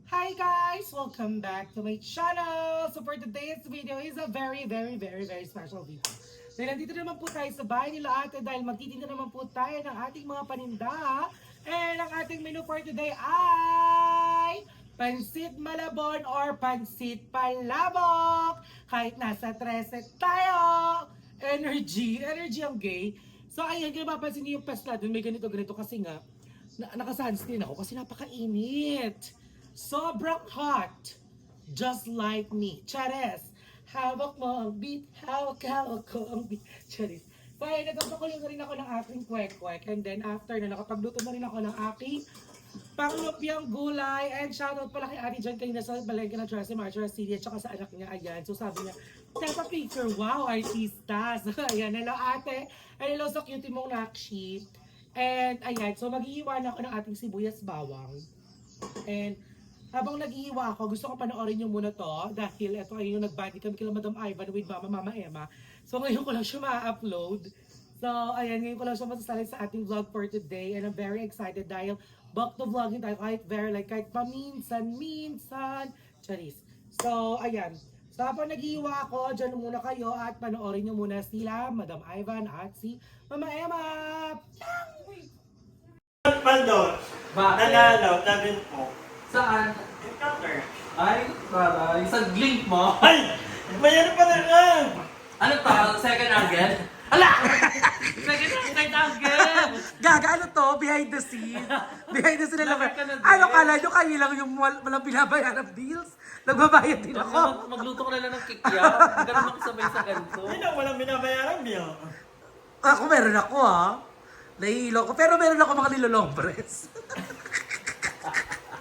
Hi guys! Welcome back to my channel! So for today's video is a very special video. Dahil nandito naman po tayo sa bahay nila ate dahil magtitinda naman po tayo ng ating mga paninda. And ang ating menu for today ay pansit malabon or pansit palabok. Kahit nasa 13 tayo. Energy ang gay. So ayan, kaya mapapansin niyo yung pesta dun may ganito kasi nga naka-sunscreen ako kasi napakainit. Sobrang hot. Just like me. Chares. Hawak mo ang beat. Hawak ko ang beat. Chares. So, ayun, nagpapakulo na rin ako ng aking kwek-kwek. And then, after na, nakapagluto na rin ako ng aking panglupyang gulay. And shoutout pala kay Ate Jan kanina sa Balengke ng Tracy Marcher City at saka sa anak niya. Ayan. So, sabi niya, Teta Picture, wow, artista. So, ayan. Hello, ate. And hello sa cutie mong nakshi. And, ayan. So, mag-iiwan ako ng ating sibuyas bawang. And, habang nag-iiwa ako, gusto ko panoorin nyo muna to dahil ito ay yung nag-bandi kami kila Madam Ivan with Mama Emma. So ngayon ko lang siya ma-upload. So ayan, ngayon ko lang siya masasalit sa ating vlog for today and I'm very excited dahil back to vlogging tayo kahit paminsan-minsan. Charis. So ayan. So habang nag-iiwa ako, dyan muna kayo at panoorin nyo muna sila, Madam Ivan at si Mama Emma. Paldon, nanalo, namin po. Saan? Encounter. Ay, taray. Sa link mo? Ay! Mayroon pa na nga! Ano to? Second angle? Ala! Second angle! Gaga, ano to? Behind the scene. Behind the scene na naman. Bakit ka na din? Ano kala nyo kayo lang yung walang binabayaran ng bills? Nagbabayad din ako. Magluto ko na lang ng kikya. Ganun ako sabay sa ganito. Hindi na, walang binabayaran bill. Ako meron ako ha. Nahihilo ko. Pero meron ako mga nilolombres.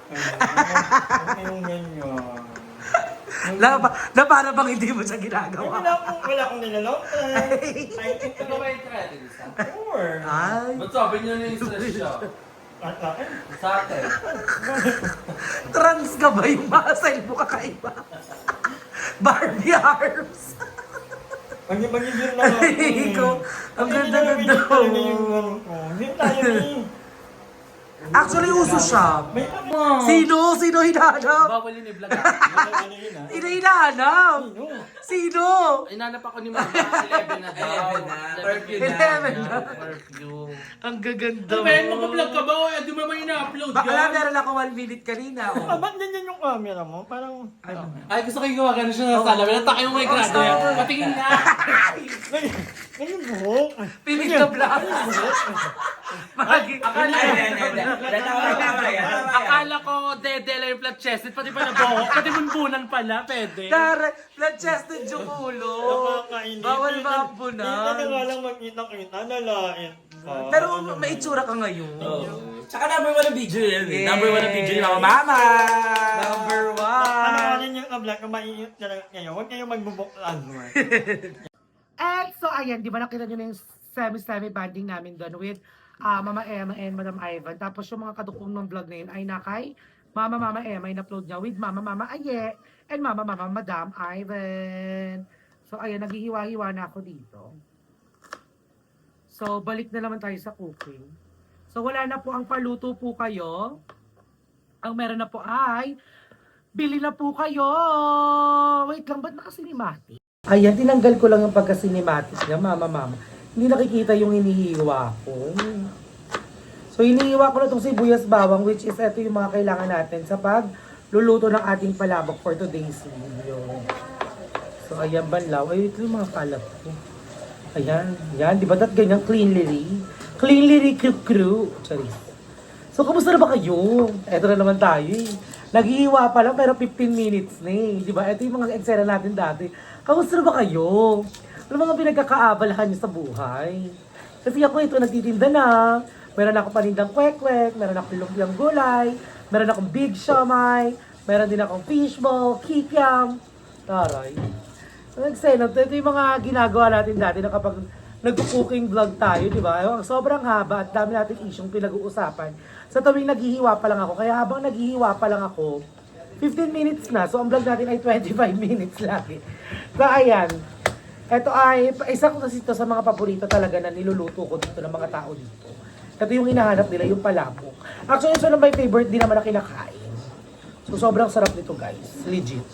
Ano yung ganyan? na para bang hindi mo siya ginagawa. Wala akong nilaloktan. Ito ba yung credit isa? Sure. Ay. Ba't sabi niyo na yung stress siya? At akin? Sa atin. Trans ka ba yung mga style mo kakaiba? Barbie arms. Pag-ibig lang ako. Ikaw, ang ganda-ganda ko. Hindi tayo ni. Actually, uso siya. May Sino? Sino hinahanap? Bawal yun i-vlog. ano yun ah? Sino hinahanap? Sino? Inanap ako ni Mama. 11 na daw. 11 na. Curfew 11 na. Curfew. Ang gaganda Ano mo. ba yan? Mag-vlog ka ba? O, di mo naman ina-upload Bakla yan. meron ako 1 minute kanina. Ah, Oh. ba't ganyan yung camera mo? Parang... Ay, gusto ko yung gawa ganun siya sa salamin. Nataka yung may grado yan. Patingin na. Ganyan buhok. Pinig na black. Akala ko dedela yung flat chested, pati pa nabuho, pati bunbunan pala, pwede. Dare, flat-chested yung ulo. Nakakainis. Bawal ba ang Hindi na nga bunan? lang magkita-kita, nalain. Pero may itsura ka ngayon. Tsaka number 1 ang video yan eh. Number 1 ang video ni Mama Mama! Number Panoorin 1. yung vlog kung maiinit na lang kayo. Huwag kayong magbubok lang. And so ayan, di ba nakita nyo na yung semi banding namin doon with Mama Emma and Madam Ivan. Tapos yung mga kadukong ng vlog na yun ay nakay Mama Emma ay na-upload niya with Mama Aye and Mama Madam Ivan. So ayan, naghihiwa-hiwa na ako dito. So balik na naman tayo sa cooking. So wala na po ang paluto po kayo. Ang meron na po ay bili na po kayo. Wait lang, ba't naka-cinematic? Ayan, tinanggal ko lang yung pagka-cinematic niya, Mama. Hindi nakikita yung hinihiwa ko. So, hinihiwa ko na itong sibuyas bawang, which is ito yung mga kailangan natin sa pagluluto ng ating palabok for today's video. So, ayan, banlaw. Ay, ito yung mga kalat ko. Ayan, yan. Di ba dat ganyan? Cleanly crew. Charis. So, kamusta na ba kayo? Ito na naman tayo eh. Naghihiwa pa lang pero 15 minutes na eh. Di ba? Ito yung mga eksena natin dati. Kamusta na ba kayo? Ano mga pinagkakaabalahan niyo sa buhay? Kasi ako ito nagtitinda na. Meron ako panindang kwek-kwek, meron akong lumpiang gulay, meron akong big siomay, meron din akong fishball, kikiam. Taray. So, eksena, ito yung mga ginagawa natin dati na kapag nag-cooking vlog tayo, di ba? Sobrang haba at dami nating isyong pinag-uusapan. Sa tuwing naghihiwa pa lang ako, kaya habang naghihiwa pa lang ako, 15 minutes na. So, ang vlog natin ay 25 minutes lagi. So, ayan. Ito ay, isa ko kasi ito sa mga paborito talaga na niluluto ko dito ng mga tao dito. Ito yung hinahanap nila, yung palabok. Actually, ito na my favorite din naman na kinakain. So, sobrang sarap nito, guys. Legit.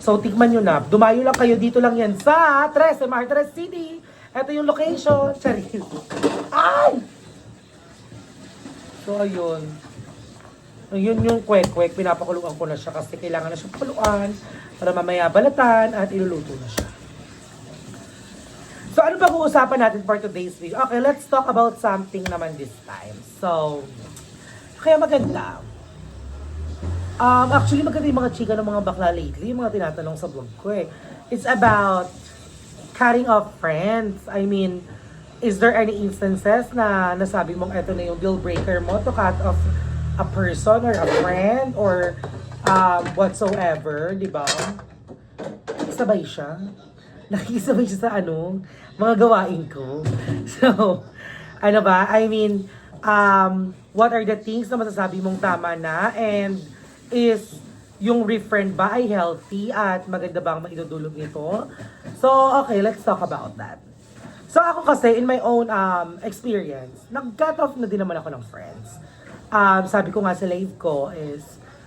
So, tikman nyo na. Dumayo lang kayo. Dito lang yan sa Tres City. Ito yung location. Charis. Ay! So, ayun. Yun yung kwek-kwek. Pinapakuluan ko na siya kasi kailangan na siya pakuluan para mamaya balatan at iluluto na siya. So, ano ba uusapan natin for today's video? Okay, let's talk about something naman this time. So, kaya maganda. Actually, maganda yung mga chika ng mga bakla lately, yung mga tinatanong sa vlog ko eh. It's about cutting off friends. I mean, is there any instances na nasabi mong eto na yung deal breaker mo to cut off a person or a friend or whatsoever, di ba? Sabay siya. Nakikisabay siya sa mga gawain ko. So, ano ba? I mean, what are the things na masasabi mong tama na? And is yung refriend ba ay healthy at maganda ba ang maidudulog nito? So, okay, let's talk about that. So, ako kasi, in my own experience, nag-cut off na din naman ako ng friends. Sabi ko nga sa live ko is,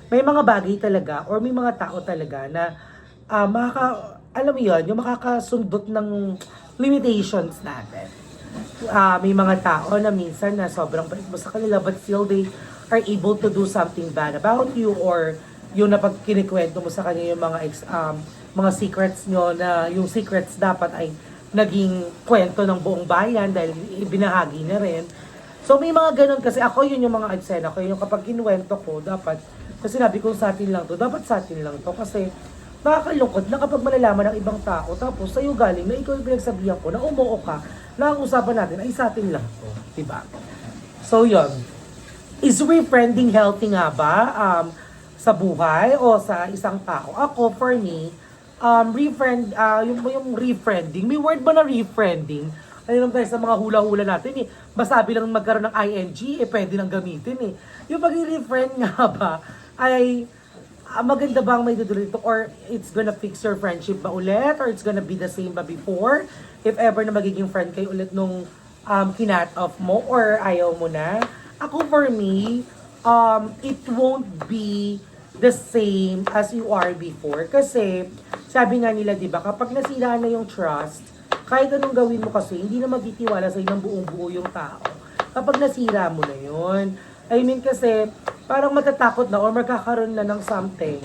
may mga bagay talaga or may mga tao talaga na alam mo yun, yung makakasundot ng limitations natin. May mga tao na minsan na sobrang bait mo sa kanila but still they are able to do something bad about you or yung napag kinikwento mo sa kanila yung mga secrets nyo na yung secrets dapat ay naging kwento ng buong bayan dahil ibinahagi na rin. So may mga ganun kasi ako yun yung mga eksena ko, yung kapag kinuwento ko dapat, kasi sinabi ko sa atin lang to, dapat sa atin lang to kasi nakakalungkot na kapag malalaman ng ibang tao tapos sa'yo galing na ikaw yung pinagsabihan ko na umuo ka na ang usapan natin ay sa atin lang to, diba? So yun, is refriending healthy nga ba sa buhay o sa isang tao? Ako, for me, yung refriending, may word ba na refriending? Ano naman tayo sa mga hula-hula natin eh. Masabi lang magkaroon ng ing, pwede nang gamitin eh. Yung pag-refriend nga ba, ay maganda bang may dudulito or it's gonna fix your friendship ba ulit or it's gonna be the same ba before? If ever na magiging friend kayo ulit nung kinat off mo or ayaw mo na. Ako for me, it won't be the same as you are before. Kasi, sabi nga nila, di ba, kapag nasira na yung trust, kahit anong gawin mo kasi, hindi na magtitiwala sa'yo ng buong-buo yung tao. Kapag nasira mo na yun. I mean kasi, parang matatakot na or magkakaroon na ng something.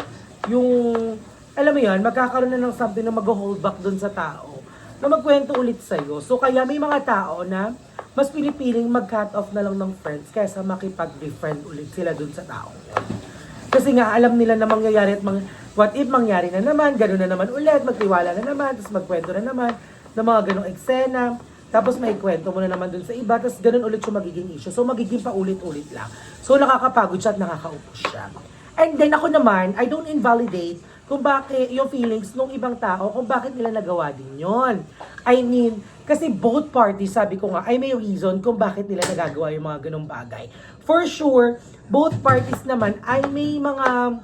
Yung, alam mo yun, magkakaroon na ng something na mag-hold back dun sa tao. Na magkwento ulit sa'yo. So kaya may mga tao na mas pinipiling mag-cut off na lang ng friends kaysa makipag-befriend ulit sila dun sa tao. Kasi nga, alam nila na mangyayari at what if mangyari na naman, gano'n na naman ulit, magtiwala na naman, tapos magkwento na naman ng mga ganong eksena. Tapos may kwento mo na naman dun sa iba, tapos ganun ulit yung magiging issue. So magiging paulit-ulit lang. So nakakapagod siya at nakakaupos siya. And then ako naman, I don't invalidate kung bakit yung feelings ng ibang tao, kung bakit nila nagawa din yon. I mean, kasi both parties, sabi ko nga, ay may reason kung bakit nila nagagawa yung mga ganong bagay. For sure, both parties naman ay may mga,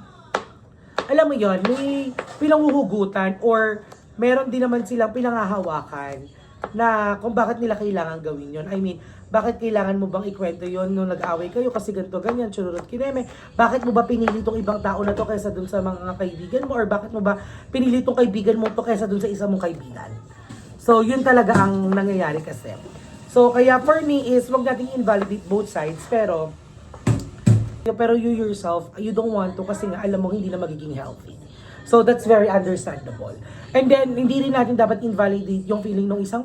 alam mo yon, may pinanghuhugutan or meron din naman silang pinangahawakan na kung bakit nila kailangan gawin yon. I mean, bakit kailangan mo bang ikwento yon nung nag-away kayo kasi ganito, ganyan, chururot kineme? Bakit mo ba pinili tong ibang tao na to kaysa dun sa mga kaibigan mo? Or bakit mo ba pinili tong kaibigan mo to kaysa dun sa isa mong kaibigan? So, yun talaga ang nangyayari kasi. So, kaya for me is, wag nating invalidate both sides, pero you yourself, you don't want to kasi nga alam mo hindi na magiging healthy. So, that's very understandable. And then, hindi rin natin dapat invalidate yung feeling ng isang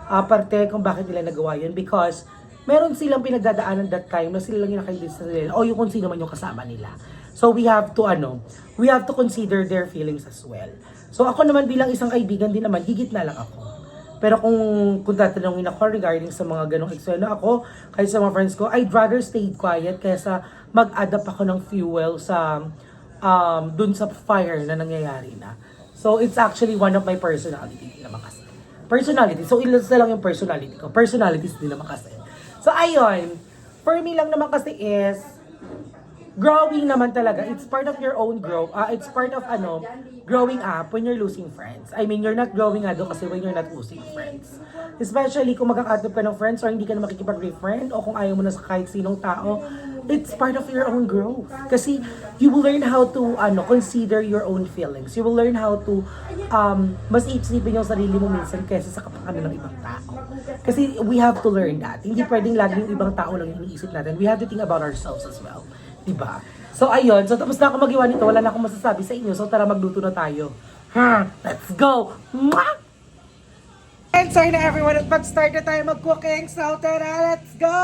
parte kung bakit nila nagawa yun because meron silang pinagdadaanan that time na sila lang yung nakailis sa nila o yung kung sino man yung kasama nila. So, we have to consider their feelings as well. So, ako naman bilang isang kaibigan din naman, higit na lang ako. Pero kung tatanungin ako regarding sa mga ganong eksena ako, kahit sa mga friends ko, I'd rather stay quiet kaysa mag-adapt ako ng fuel sa dun sa fire na nangyayari na. So, it's actually one of my personality din naman kasi. Personality. So, ilas na lang yung personality ko. Personalities din naman kasi. So, ayun. For me lang naman kasi is, growing naman talaga. It's part of your own growth. It's part of growing up when you're losing friends. I mean, you're not growing kasi when you're not losing friends. Especially kung magkakatop ka ng friends or hindi ka na makikipag-refriend o kung ayaw mo na sa kahit sinong tao, it's part of your own growth. Kasi you will learn how to consider your own feelings. You will learn how to mas isipin yung sarili mo minsan kaysa sa kapakanan ng ibang tao. Kasi we have to learn that. Hindi pwedeng lagi yung ibang tao lang yung iniisip natin. We have to think about ourselves as well. Diba? So ayun, so tapos na ako mag-iwan nito, wala na akong masasabi sa inyo. So tara magluto na tayo. Let's go! Mwah! And sorry na everyone, at mag-start na tayo mag-cooking. So tara, let's go!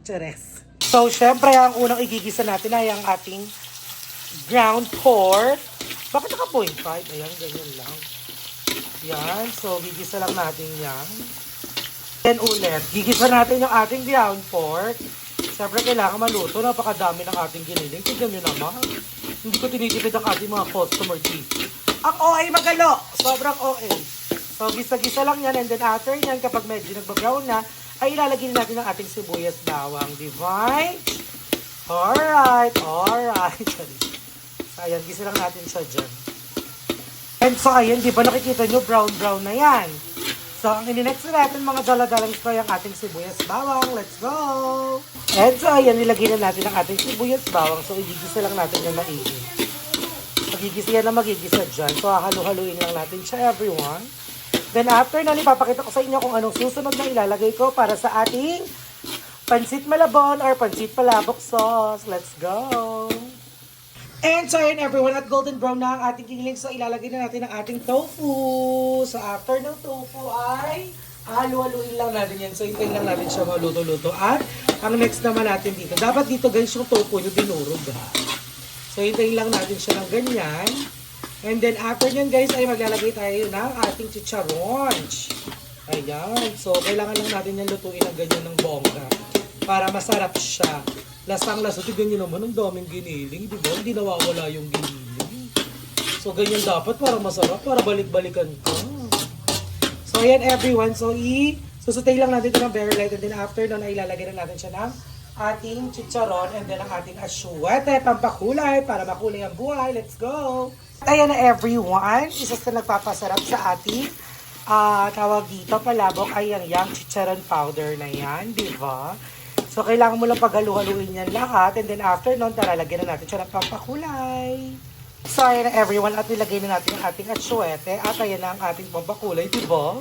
Chares! So syempre, ang unang igigisa natin ay ang ating ground pork. Bakit naka 0.5? Ayan, ganyan lang. Yan, so gigisa lang natin yan. Then ulit, gigisa natin yung ating ground pork. Siyempre kailangan maluto, napakadami ng ating giniling. Tignan nyo naman. Hindi ko tinitipid ang ating mga customer dito. Ang OA magalo! Sobrang OA. So gisa-gisa lang yan, and then after yan, kapag medyo nagba-brown na, ay ilalagay natin ang ating sibuyas bawang. Divine? Alright. Sorry. So ayan, gisa lang natin siya dyan. And so ayan, di ba nakikita nyo, brown na yan. So ang ininext na natin mga daladalang spray ang ating sibuyas bawang. Let's go! And so ayan, nilagay na natin ang ating sibuyas bawang. So igigisa lang natin yung maigi. Magigisa yan na magigisa dyan. So halu-haluin lang natin siya, everyone. Then after nun, ipapakita ko sa inyo kung anong susunod na ilalagay ko para sa ating pansit malabon or pansit palabok sauce. Let's go! And so yun everyone, at golden brown na ang ating kiniling. So ilalagay na natin ang ating tofu. So after ng tofu ay halu-haluin lang natin yan. So hintayin lang natin siya maluto-luto. At ang next naman natin dito, dapat dito guys yung tofu nyo dinurog. So hintayin lang natin siya ng ganyan. And then after nyan guys ay maglalagay tayo ng ating chicharon. Ayan. So kailangan lang natin yan lutuin ng ganyan ng bongga para masarap siya. Lasang-lasa. Tignan nyo naman ang daming giniling. Diba? Hindi nawawala yung giniling. So ganyan dapat para masarap. Para balik-balikan ka. So ayan everyone. So susutay lang natin ito ng very light. And then after nun ay ilalagay na natin siya ng ating chicharon. And then ang ating asyuete. Pampakulay para makulay ang buhay. Let's go! Ayan na everyone, isa sa nagpapasarap sa ating tawag dito, palabok ay yang chicharon powder na yan, di ba? So kailangan mo lang paghalu-haluin yan lahat, and then after nun, tara, lagyan na natin siya ng pampakulay. So ayan na everyone, at nilagay na natin ang ating atsuete, at ayan na ang ating pampakulay, di ba?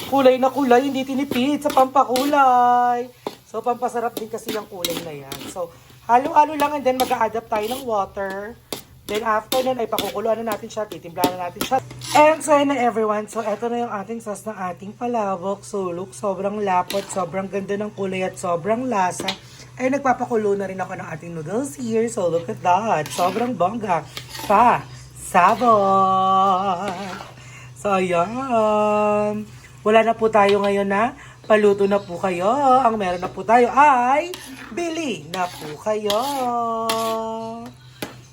Kulay na kulay, hindi tinipid sa pampakulay. So pampasarap din kasi yung kulay na yan. So halo-halo lang, and then mag-a-adapt tayo ng water. Then after nun ay pakukuluan na natin siya, titimplahan na natin siya. And so yun na everyone, so eto na yung ating sauce ng ating palabok. So look, sobrang lapot, sobrang ganda ng kulay at sobrang lasa. Ay nagpapakulo na rin ako ng ating noodles here. So look at that, sobrang bongga. Sabon! So ayan, wala na po tayo ngayon na paluto na po kayo. Ang meron na po tayo ay bili na po kayo.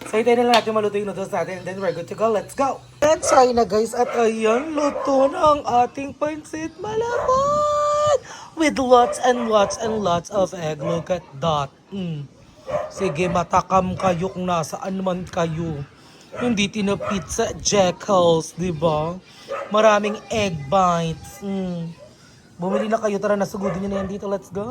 So, hintayin na lang natin maluto yung noodles natin and then we're good to go. Let's go! And so, na guys, at ayan, luto na ang ating pansit malabon! With lots and lots and lots of egg. Look at that. Sige, matakam kayo kung nasaan man kayo. Hindi tinapit sa Jekylls, di ba? Maraming egg bites. Bumili na kayo, tara nasugudin nyo na yan dito, let's go!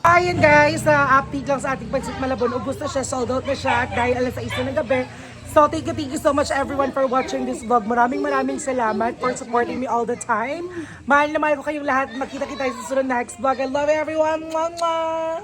Ayan guys, update lang sa ating pansit malabon. Ubus na siya, sold out na siya at dahil alas 6 na ng gabi. So thank you so much everyone for watching this vlog. Maraming salamat for supporting me all the time. Mahal na mahal ko kayong lahat. Magkita-kita sa susunod next vlog. I love everyone! Mwah, mwah!